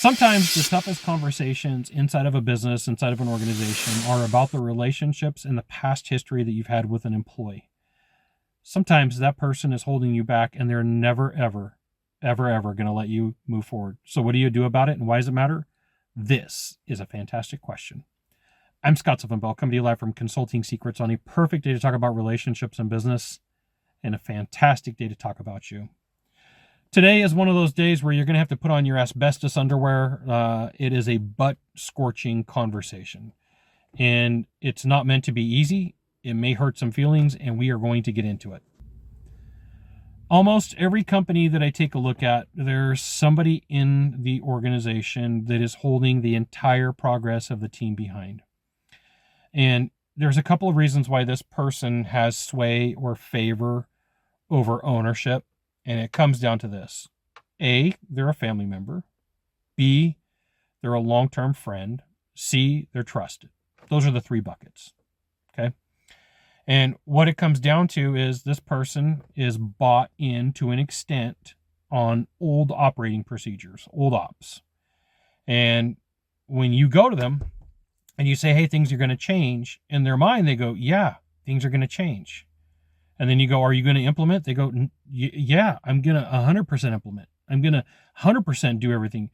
Sometimes the toughest conversations inside of a business, inside of an organization, are about the relationships and the past history that you've had with an employee. Sometimes that person is holding you back and they're never, ever going to let you move forward. So what do you do about it, and why does it matter? This is a fantastic question. I'm Scott Sylvan, coming to you live from Consulting Secrets on a perfect day to talk about relationships and business, and a fantastic day to talk about you. Today is one of those days where you're going to have to put on your asbestos underwear. It is a butt-scorching conversation, and it's not meant to be easy. It may hurt some feelings, and we are going to get into it. Almost every company that I take a look at, there's somebody in the organization that is holding the entire progress of the team behind. And there's a couple of reasons why this person has sway or favor over ownership. And it comes down to this. A, they're a family member. B, they're a long-term friend. C, they're trusted. Those are the three buckets. Okay. And what it comes down to is this person is bought in to an extent on old operating procedures, old ops. And when you go to them and you say, hey, things are going to change, in their mind, they go, yeah, things are going to change. And then you go, are you going to implement? They go, yeah, I'm going to 100% implement. I'm going to 100% do everything.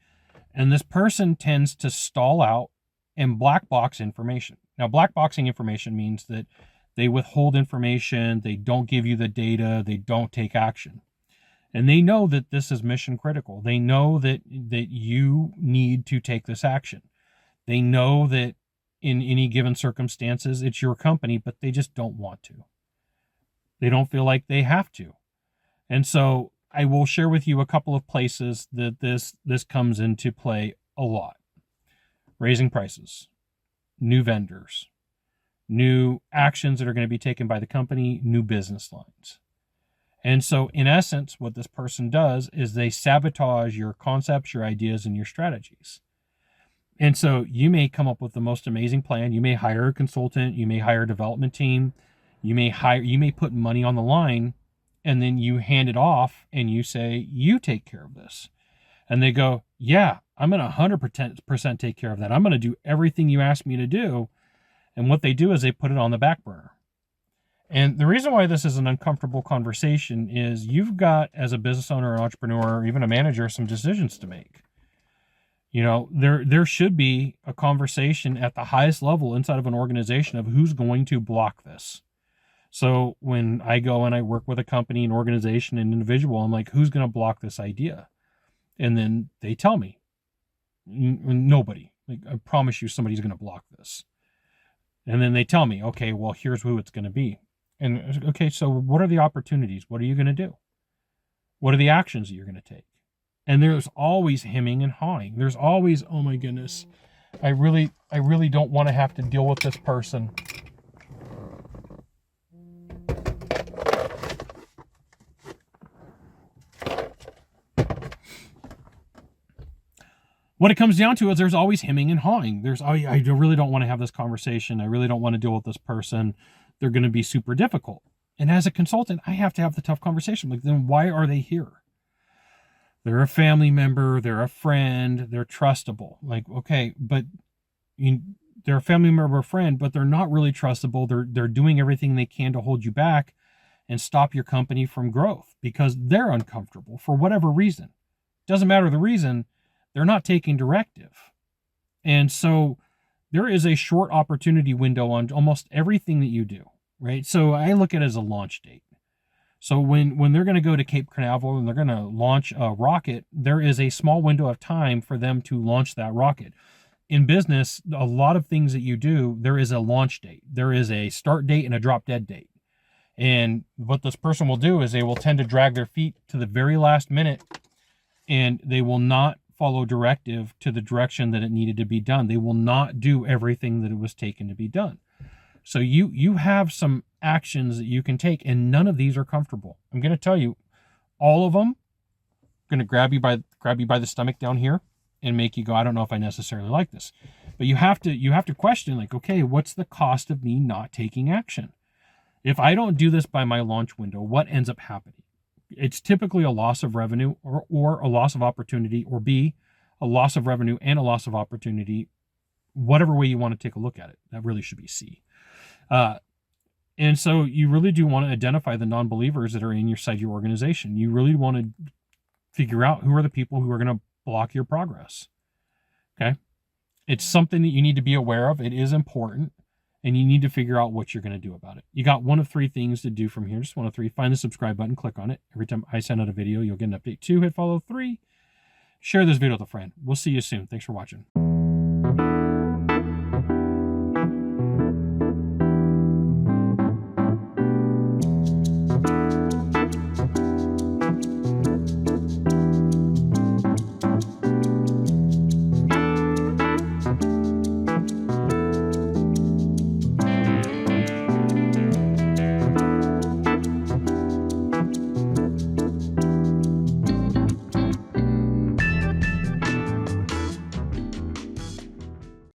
And this person tends to stall out and black box information. Now, black boxing information means that they withhold information, they don't give you the data, they don't take action. And they know that this is mission critical. They know that you need to take this action. They know that in any given circumstances, it's your company, but they just don't want to. They don't feel like they have to. And so I will share with you a couple of places that this comes into play a lot. Raising prices, new vendors, new actions that are going to be taken by the company, new business lines. And so in essence, what this person does is they sabotage your concepts, your ideas, and your strategies. And so you may come up with the most amazing plan. You may hire a consultant, you may hire a development team, you may put money on the line, and then you hand it off and you say, you take care of this. And they go, yeah, I'm going to 100% take care of that. I'm going to do everything you asked me to do. And what they do is they put it on the back burner. And the reason why this is an uncomfortable conversation is you've got, as a business owner, an entrepreneur, or even a manager, some decisions to make. You know, there should be a conversation at the highest level inside of an organization of who's going to block this. So when I go and I work with a company, an organization, an individual, I'm like, who's going to block this idea? And then they tell me, nobody. Like, I promise you somebody's going to block this. And then they tell me, okay, well, here's who it's going to be. And okay, so what are the opportunities? What are you going to do? What are the actions that you're going to take? And there's always hemming and hawing. There's always, oh my goodness, I really don't want to have to deal with this person. What it comes down to is there's always hemming and hawing. I really don't want to have this conversation. I really don't want to deal with this person. They're going to be super difficult. And as a consultant, I have to have the tough conversation. Like, then why are they here? They're a family member. They're a friend. They're trustable. Like, okay, but they're a family member or friend, but they're not really trustable. They're doing everything they can to hold you back and stop your company from growth because they're uncomfortable for whatever reason. Doesn't matter the reason. They're not taking directive. And so there is a short opportunity window on almost everything that you do, right? So I look at it as a launch date. So when they're going to go to Cape Canaveral and they're going to launch a rocket, there is a small window of time for them to launch that rocket. In business, a lot of things that you do, there is a launch date. There is a start date and a drop dead date. And what this person will do is they will tend to drag their feet to the very last minute, and they will not follow directive to the direction that it needed to be done. They will not do everything that it was taken to be done. So you have some actions that you can take, and none of these are comfortable. I'm going to tell you, all of them are going to grab you by the stomach down here and make you go, I don't know if I necessarily like this. But you have to question, like, okay, what's the cost of me not taking action? If I don't do this by my launch window, what ends up happening? It's typically a loss of revenue or a loss of opportunity, or B, a loss of revenue and a loss of opportunity, whatever way you want to take a look at it. That really should be C. And so you really do want to identify the non-believers that are inside your organization. You really want to figure out who are the people who are going to block your progress. Okay. It's something that you need to be aware of. It is important, and you need to figure out what you're going to do about it. You got one of three things to do from here. Just one of three. Find the subscribe button, click on it. Every time I send out a video, you'll get an update. 2, hit follow. 3, share this video with a friend. We'll see you soon. Thanks for watching.